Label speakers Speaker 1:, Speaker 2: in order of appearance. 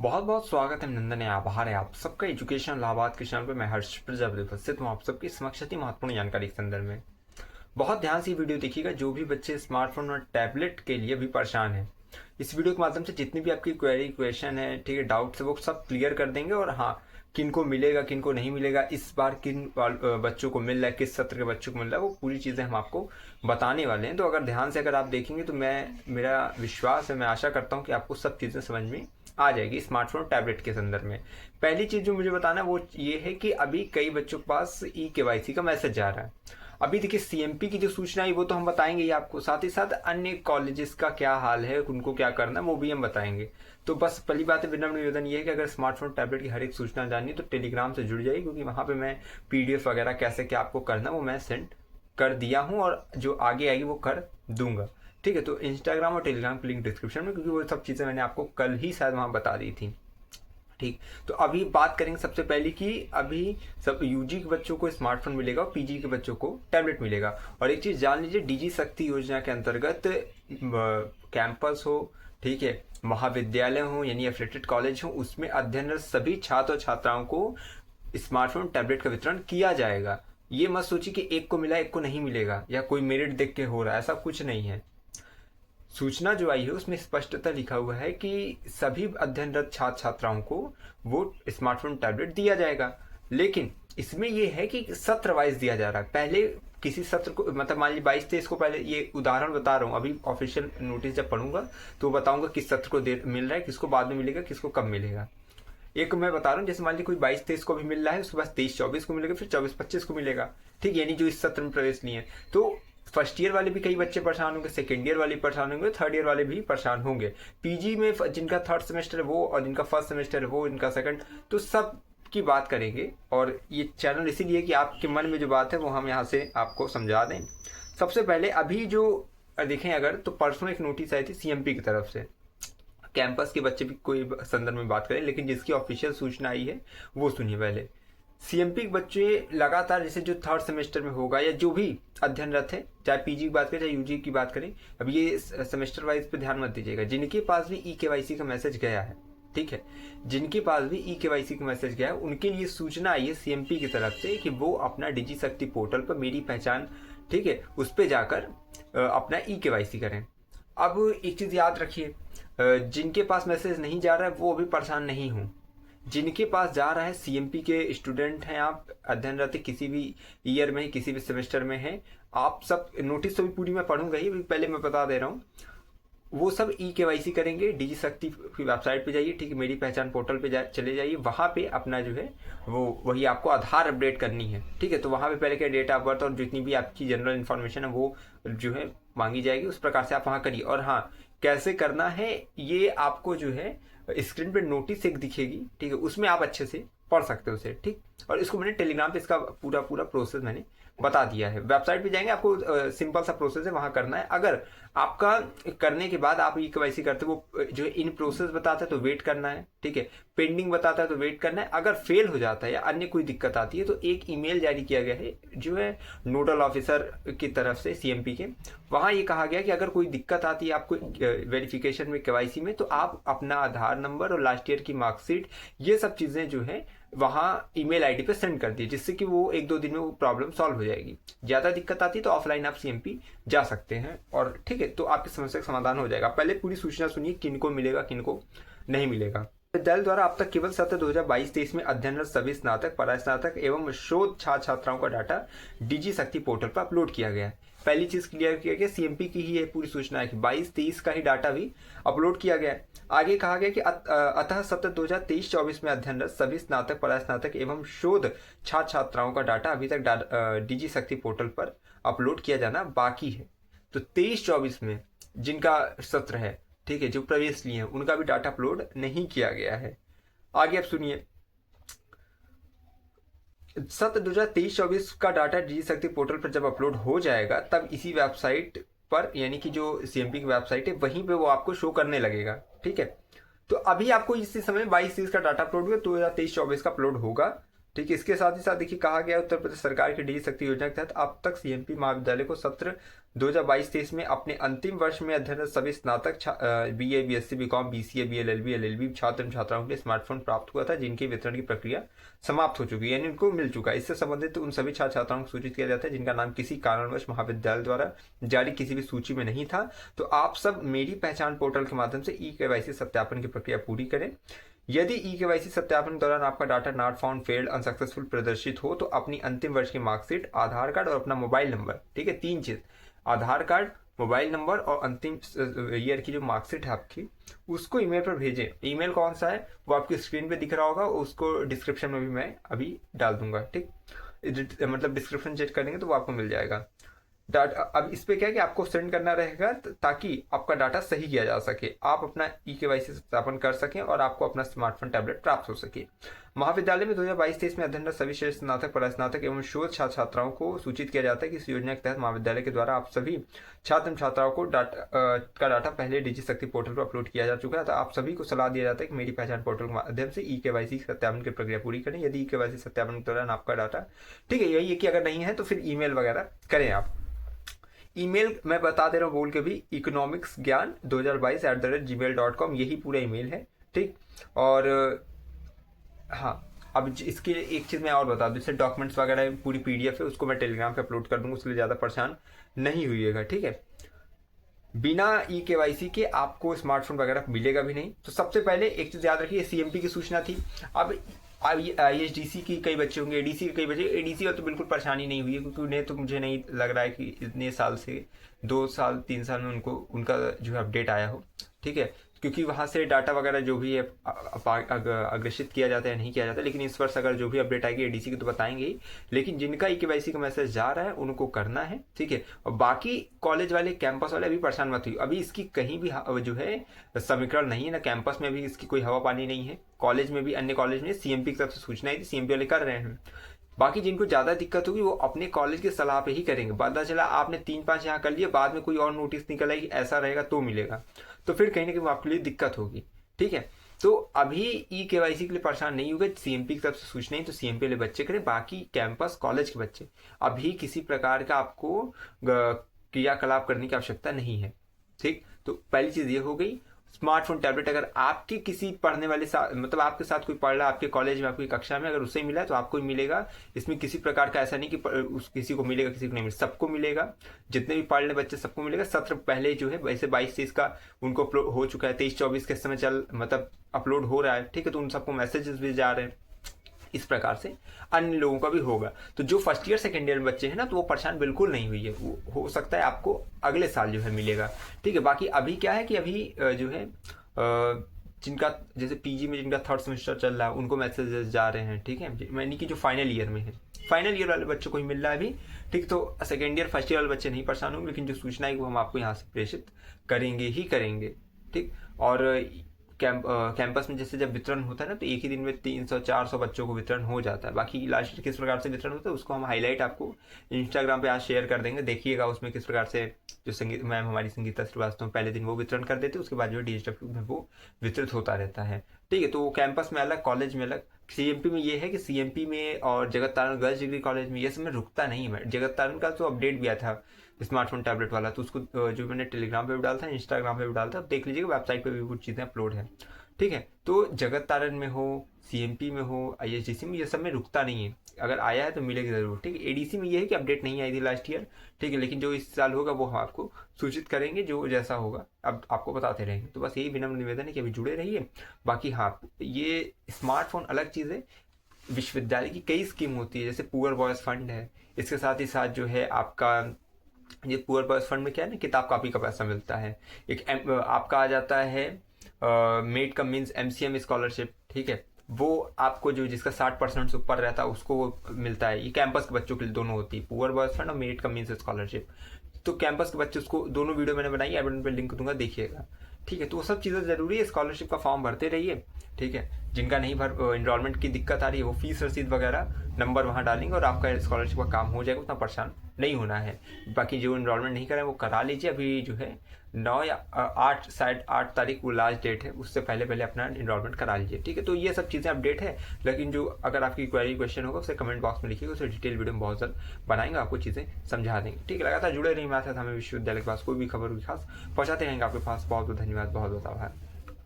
Speaker 1: बहुत बहुत स्वागत है, नंदन है, आभार है आप सबका एजुकेशन इलाहाबाद के चैनल पे। मैं हर्ष प्रजापति उपस्थित हूँ आप सबकी समक्ष अति महत्वपूर्ण जानकारी के संदर्भ में। बहुत ध्यान से वीडियो देखिएगा। जो भी बच्चे स्मार्टफोन और टैबलेट के लिए भी परेशान हैं, इस वीडियो के माध्यम से जितनी भी आपकी क्वेरी क्वेश्चन है, ठीक है, डाउट्स है, वो सब क्लियर कर देंगे। और हाँ, किन को मिलेगा किन को नहीं मिलेगा, इस बार किन बच्चों को मिल रहा है, किस सत्र के बच्चों को मिल रहा है, वो पूरी चीज़ें हम आपको बताने वाले हैं। तो अगर ध्यान से अगर आप देखेंगे तो मेरा विश्वास है, मैं आशा करता हूँ कि आपको सब चीज़ें समझ में आ जाएगी स्मार्टफोन टैबलेट के संदर्भ में। पहली चीज़ जो मुझे बताना है वो ये है कि अभी कई बच्चों के पास ई-केवाईसी का मैसेज जा रहा है। अभी देखिए, सीएमपी की जो सूचना है वो तो हम बताएंगे ही आपको, साथ ही साथ अन्य कॉलेजेस का क्या हाल है, उनको क्या करना है, वो भी हम बताएंगे। तो बस पहली बात है, विनम्र निवेदन ये है कि अगर स्मार्टफोन टैबलेट की हर एक सूचना जाननी है तो टेलीग्राम से जुड़ जाइए, क्योंकि वहाँ पे मैं पीडीएफ वगैरह कैसे क्या आपको करना है वो मैं सेंड कर दिया हूँ, और जो आगे आएगी वो कर दूंगा। ठीक है, तो इंस्टाग्राम और टेलीग्राम की लिंक डिस्क्रिप्शन में, क्योंकि वो सब चीज़ें मैंने आपको कल ही शायद वहाँ बता दी थी। ठीक, तो अभी बात करेंगे सबसे पहले कि अभी सब यूजी के बच्चों को स्मार्टफोन मिलेगा और पीजी के बच्चों को टैबलेट मिलेगा। और एक चीज़ जान लीजिए, डीजी शक्ति योजना के अंतर्गत कैंपस हो, ठीक है, महाविद्यालय हो यानी एफिलेटेड कॉलेज हो, उसमें अध्ययनरत सभी छात्र और छात्राओं को स्मार्टफोन टैबलेट का वितरण किया जाएगा। ये मत सोचिए कि एक को मिला एक को नहीं मिलेगा, या कोई मेरिट देख के हो रहा है, ऐसा कुछ नहीं है। सूचना जो आई है उसमें स्पष्टता लिखा हुआ है कि सभी अध्ययनरत छात्र छात्राओं को वो स्मार्टफोन टैबलेट दिया जाएगा। लेकिन इसमें यह है कि सत्र वाइज दिया जा रहा है। पहले किसी सत्र को, मतलब मान लीजिए 22-23 को, पहले ये उदाहरण बता रहा हूँ, अभी ऑफिशियल नोटिस जब पढ़ूंगा तो बताऊंगा किस सत्र को मिल रहा है, किसको बाद में मिलेगा, किसको कब मिलेगा। एक मैं बता रहा हूँ, जैसे मान लीजिए कोई 22-23 को भी मिल रहा है, उसके बाद 23-24 को मिलेगा, फिर 24-25 को मिलेगा। ठीक, यानी जो इस सत्र में प्रवेश लिए, तो फर्स्ट ईयर वाले भी कई बच्चे परेशान होंगे, सेकेंड ईयर वाले परेशान होंगे, थर्ड ईयर वाले भी परेशान होंगे। पीजी में जिनका थर्ड सेमेस्टर है वो, और जिनका फर्स्ट सेमेस्टर है वो, इनका सेकंड, तो सब की बात करेंगे। और ये चैनल इसीलिए कि आपके मन में जो बात है वो हम यहाँ से आपको समझा दें। सबसे पहले अभी जो देखें अगर, तो परसों एक नोटिस आई थी सीएमपी की तरफ से। कैंपस के बच्चे भी कोई संदर्भ में बात करें, लेकिन जिसकी ऑफिशियल सूचना आई है वो सुनिए पहले। सीएमपी के बच्चे लगातार, जैसे जो थर्ड सेमेस्टर में होगा या जो भी अध्ययनरत है, चाहे पीजी की बात करें चाहे यूजी की बात करें, अब ये सेमेस्टर वाइज पे ध्यान मत दीजिएगा, जिनके पास भी ई-केवाईसी का मैसेज गया है, ठीक है, जिनके पास भी ई-केवाईसी का मैसेज गया है उनके लिए सूचना आई है सीएमपी की तरफ से कि वो अपना डिजी शक्ति पोर्टल पर मेरी पहचान, ठीक है, उस पर जाकर अपना ई-केवाईसी करें। अब एक चीज़ याद रखिए, जिनके पास मैसेज नहीं जा रहा है वो अभी परेशान नहीं हूँ। जिनके पास जा रहा है, सीएमपी के स्टूडेंट हैं आप, अध्ययनरत किसी भी ईयर में, किसी भी सेमेस्टर में हैं आप सब, नोटिस तो भी पूरी मैं पढ़ूंगा ही, पहले मैं बता दे रहा हूँ, वो सब ई-केवाईसी करेंगे। डिजी शक्ति की वेबसाइट पे जाइए, ठीक है, मेरी पहचान पोर्टल पे चले जाइए, वहाँ पे अपना जो है वो वही आपको आधार अपडेट करनी है। ठीक है, तो वहाँ पे पहले क्या डेट ऑफ बर्थ और जितनी भी आपकी जनरल इन्फॉर्मेशन है वो जो है मांगी जाएगी, उस प्रकार से आप वहाँ करिए। और हाँ, कैसे करना है ये आपको जो है स्क्रीन पे नोटिस एक दिखेगी, ठीक है, उसमें आप अच्छे से पढ़ सकते हो उसे। ठीक, और इसको मैंने टेलीग्राम पे इसका पूरा पूरा प्रोसेस मैंने बता दिया है। वेबसाइट पे जाएंगे, आपको सिंपल सा प्रोसेस है, वहां करना है। अगर आपका करने के बाद आप ई-केवाईसी करते हो, वो जो है इन प्रोसेस बताता है तो वेट करना है, ठीक है, पेंडिंग बताता है तो वेट करना है। अगर फेल हो जाता है या अन्य कोई दिक्कत आती है तो एक ईमेल जारी किया गया है जो है नोडल ऑफिसर की तरफ से सीएमपी के, वहां ये कहा गया कि अगर कोई दिक्कत आती है आपको वेरिफिकेशन में, केवाईसी में, तो आप अपना आधार नंबर और लास्ट ईयर की मार्कशीट, ये सब चीजें जो है वहाँ ईमेल आईडी पे सेंड कर दिए, जिससे कि वो 1-2 दिन में वो प्रॉब्लम सॉल्व हो जाएगी। ज़्यादा दिक्कत आती है तो ऑफलाइन आप सीएमपी जा सकते हैं, और ठीक है, तो आपकी समस्या का समाधान हो जाएगा। पहले पूरी सूचना सुनिए, किनको मिलेगा किनको नहीं मिलेगा। विद्यालय द्वारा अब तक केवल सत्र 2022-23 में अध्ययनरत सभी स्नातक, परास्नातक एवं शोध छात्र छात्राओं का डाटा डिजी शक्ति पोर्टल पर अपलोड किया गया है। पहली चीज क्लियर किया गया, सीएमपी की ही पूरी सूचना है कि 22-23 का ही डाटा भी अपलोड किया गया है। आगे कहा गया कि अतः सत्र 2023-24 में अध्ययनरत सभी स्नातक, परास्नातक एवं शोध छात्र छात्राओं का डाटा अभी तक डिजी शक्ति पोर्टल पर अपलोड किया जाना बाकी है। तो 23-24 में जिनका सत्र है, ठीक है, जो प्रवेश लिए हैं, उनका भी डाटा अपलोड नहीं किया गया है। आगे आप सुनिए, सत्र 2023-24 का डाटा डिजी शक्ति पोर्टल पर जब अपलोड हो जाएगा तब इसी वेबसाइट पर, यानी कि जो सीएमपी की वेबसाइट है वहीं पे वो आपको शो करने लगेगा। ठीक है, तो अभी आपको इसी समय 22-23 का डाटा अपलोड हुआ, 2023-24 का अपलोड होगा। ठीक है। इसके साथ ही साथ देखिए कहा गया उत्तर प्रदेश सरकार की डिजी शक्ति योजना के तहत अब तक सीएमपी महाविद्यालय को सत्र 2022-23 में अपने अंतिम वर्ष में अध्ययनरत सभी स्नातक BA, BSc, BCom, BCA, BLLB, LLB छात्र एवं छात्राओं के लिए स्मार्टफोन प्राप्त हुआ था, जिनके वितरण की प्रक्रिया समाप्त हो चुकी है, यानी उनको मिल चुका है। इससे संबंधित उन सभी छात्र छात्राओं को सूचित किया जाता है जिनका नाम किसी कारणवश महाविद्यालय द्वारा जारी किसी भी सूची में नहीं था। तो आप सब मेरी पहचान पोर्टल के माध्यम से ई-केवाईसी सत्यापन की प्रक्रिया पूरी करें। यदि ई-केवाईसी सत्यापन के दौरान आपका data not found, failed, unsuccessful प्रदर्शित हो तो अपनी अंतिम वर्ष की मार्कशीट, आधार कार्ड और अपना मोबाइल नंबर, ठीक है, 3 चीज, आधार कार्ड, मोबाइल नंबर और अंतिम ईयर की जो मार्कशीट है आपकी, उसको ईमेल पर भेजें। ईमेल कौन सा है वो आपकी स्क्रीन पे दिख रहा होगा, उसको डिस्क्रिप्शन में भी मैं अभी डाल दूंगा, ठीक, मतलब डिस्क्रिप्शन चेक करेंगे तो वो आपको मिल जाएगा। डाटा अब इस पे क्या है कि आपको सेंड करना रहेगा ताकि आपका डाटा सही किया जा सके, आप अपना ई-केवाईसी सत्यापन कर सकें और आपको अपना स्मार्टफोन टैबलेट प्राप्त हो सके। महाविद्यालय में 2022-23 में अध्ययनरत सभी श्रेष्ठ स्नातक, परास्नातक एवं शोध छात्र छात्राओं को सूचित किया जाता है कि इस योजना के तहत महाविद्यालय के द्वारा आप सभी छात्र छात्राओं को डाटा पहले डिजी शक्ति पोर्टल पर अपलोड किया जा चुका है। तो आप सभी को सलाह दिया जाता है कि मेरी पहचान पोर्टल के माध्यम से ई-केवाईसी सत्यापन की प्रक्रिया पूरी करें। यदि ई-केवाईसी सत्यापन के दौरान आपका डाटा, ठीक है, यही है कि अगर नहीं है तो फिर ईमेल वगैरह करें आप। ईमेल मैं बता दे रहा हूँ बोल के भी, economicsgyan2022@gmail.com, यही पूरा ईमेल है, ठीक। और हाँ, अब इसके एक चीज़ मैं और बता दूँ, जैसे डॉक्यूमेंट्स वगैरह पूरी पीडीएफ है, उसको मैं टेलीग्राम पे अपलोड कर दूंगा, उसके लिए ज़्यादा परेशान नहीं हुइएगा, ठीक है। बिना ई-केवाईसी के आपको स्मार्टफोन वगैरह मिलेगा भी नहीं। तो सबसे पहले एक चीज़ याद रखिए, सीएमपी की सूचना थी। अब ISDC की कई बच्चे होंगे, एडीसी के कई बच्चे, एडीसी और तो बिल्कुल परेशानी नहीं हुई है, क्योंकि उन्हें तो मुझे नहीं लग रहा है कि इतने साल से 2 साल 3 साल में उनका जो है अपडेट आया हो, ठीक है, क्योंकि वहाँ से डाटा वगैरह जो भी है अग्रेषित किया जाता है नहीं किया जाता। लेकिन इस वर्ष अगर जो भी अपडेट आएगी एडीसी की तो बताएंगे ही, लेकिन जिनका ई-केवाईसी का मैसेज जा रहा है उनको करना है, ठीक है। और बाकी कॉलेज वाले, कैंपस वाले अभी परेशान मत हुई, अभी इसकी कहीं भी जो है समीकरण नहीं है ना, कैंपस में भी इसकी कोई हवा पानी नहीं है, कॉलेज में भी, अन्य कॉलेज में सीएमपी की तरफ से सूचना आई थी, सीएमपी वाले कर रहे हैं। बाकी जिनको ज़्यादा दिक्कत होगी वो अपने कॉलेज की सलाह पे ही करेंगे। पता चला आपने 3-5 यहाँ कर लिया, बाद में कोई और नोटिस निकल आई ऐसा रहेगा तो मिलेगा, तो फिर कहीं ना कहीं आपके लिए दिक्कत होगी, ठीक है। तो अभी ई-केवाईसी के लिए परेशान नहीं होगा, सीएमपी की तरफ से सूचना ही तो सीएमपी वाले बच्चे करें। बाकी कैंपस कॉलेज के बच्चे अभी किसी प्रकार का आपको क्रियाकलाप करने की आवश्यकता नहीं है, ठीक। तो पहली चीज़ ये हो गई। स्मार्टफोन टैबलेट अगर आपके किसी पढ़ने वाले साथ, मतलब आपके साथ कोई पढ़ रहा है आपके कॉलेज में, आपकी कक्षा में, अगर उससे मिला है तो आपको ही मिलेगा। इसमें किसी प्रकार का ऐसा नहीं कि किसी को मिलेगा किसी को नहीं मिलेगा, सबको मिलेगा। जितने भी पढ़ रहे बच्चे सबको मिलेगा। सत्र पहले जो है वैसे 22-23 का उनको अपलोड हो चुका है, 23-24 के समय मतलब अपलोड हो रहा है, ठीक है। तो उन सबको मैसेजेस भी जा रहे हैं। इस प्रकार से अन्य लोगों का भी होगा। तो जो फर्स्ट ईयर सेकेंड ईयर बच्चे हैं ना, तो वो परेशान बिल्कुल नहीं हुई है, वो हो सकता है आपको अगले साल जो है मिलेगा, ठीक है। बाकी अभी क्या है कि अभी जो है जिनका जैसे पीजी में जिनका 3rd सेमेस्टर चल रहा है उनको मैसेजेस जा रहे हैं, ठीक है, यानी कि जो फाइनल ईयर में है, फाइनल ईयर वाले बच्चों को ही मिल रहा है अभी, ठीक। तो सेकेंड ईयर फर्स्ट ईयर वाले बच्चे नहीं परेशान होंगे, लेकिन जो सूचना है वो हम आपको यहाँ से प्रेषित करेंगे ही करेंगे, ठीक। और कैंपस में जैसे जब वितरण होता है ना, तो एक ही दिन में 300-400 बच्चों को वितरण हो जाता है। बाकी लास्ट किस प्रकार से वितरण होता है उसको हम हाईलाइट आपको इंस्टाग्राम पे आज शेयर कर देंगे, देखिएगा उसमें किस प्रकार से जो संगीत मैम हमारी संगीता श्रीवास्तव पहले दिन वो वितरण कर देते, उसके बाद जो DHW में वो वितरित होता रहता है, ठीक है। तो कैंपस में अलग, कॉलेज में अलग। सीएमपी में ये है कि सीएमपी में और जगत तारण गर्ल्स डिग्री कॉलेज में ये सब में रुकता नहीं है। जगत तारण का तो अपडेट भी आया था स्मार्टफोन टैबलेट वाला, तो उसको जो मैंने टेलीग्राम पे भी डाला था, इंस्टाग्राम पे भी डाला था, देख लीजिएगा, वेबसाइट पे भी कुछ चीज़ें अपलोड है, ठीक है। तो जगत तारण में हो, सीएमपी में हो, ISDC में, ये सब में रुकता नहीं है। अगर आया है तो मिलेगी जरूर, ठीक है। एडीसी में ये है कि अपडेट नहीं आई थी लास्ट ईयर, ठीक है, लेकिन जो इस साल होगा वो हम आपको सूचित करेंगे, जो जैसा होगा अब आपको बताते रहेंगे। तो बस यही विनम्र निवेदन है कि अभी जुड़े रहिए। बाकी हाँ, ये स्मार्टफोन अलग चीज़ है, विश्वविद्यालय की कई स्कीम होती है, जैसे पुअर बॉयज़ फंड है, इसके साथ ही साथ जो है आपका ये पुअर बॉयज़ फंड में क्या है ना, किताब कापी का पैसा मिलता है। एक आपका आ जाता है made come means MCM scholarship, ठीक है, वो आपको जो जिसका 60% से ऊपर रहता है उसको वो मिलता है। ये कैंपस के बच्चों के लिए दोनों होती है, पुअर बॉयज़ फंड और मेड कम मीन्स स्कॉलरशिप। तो कैंपस के बच्चे उसको दोनों वीडियो मैंने बनाई, आई बटन पे लिंक दूंगा, देखिएगा, ठीक है। तो वो सब चीज़ें जरूरी है, स्कॉलरशिप का फॉर्म भरते रहिए, ठीक है। जिनका नहीं भर इनरोलमेंट की दिक्कत आ रही है वो फीस रसीद वगैरह नंबर वहाँ डालेंगे और आपका स्कॉलरशिप का काम हो जाएगा, उतना परेशान नहीं होना है। बाकी जो इनरोलमेंट नहीं करें वो करा लीजिए, अभी जो है 9 या 8 शायद 8 तारीख वो लास्ट डेट है, उससे पहले पहले अपना इनरोलमेंट करा लीजिए, ठीक है। तो ये सब चीज़ें अपडेट है, लेकिन जो अगर आपकी क्वेरी क्वेश्चन होगा उसे कमेंट बॉक्स में लिखिएगा, उसे डिटेल वीडियो में बहुत जल्द बनाएंगे, आपको चीज़ें समझा देंगे, ठीक है। लगातार जुड़े रहिए हमारे साथ, हमें विश्वविद्यालय के पास कोई भी खबर हुई खास पहुँचाते रहेंगे आपके पास। बहुत बहुत धन्यवाद, बहुत बहुत आभार।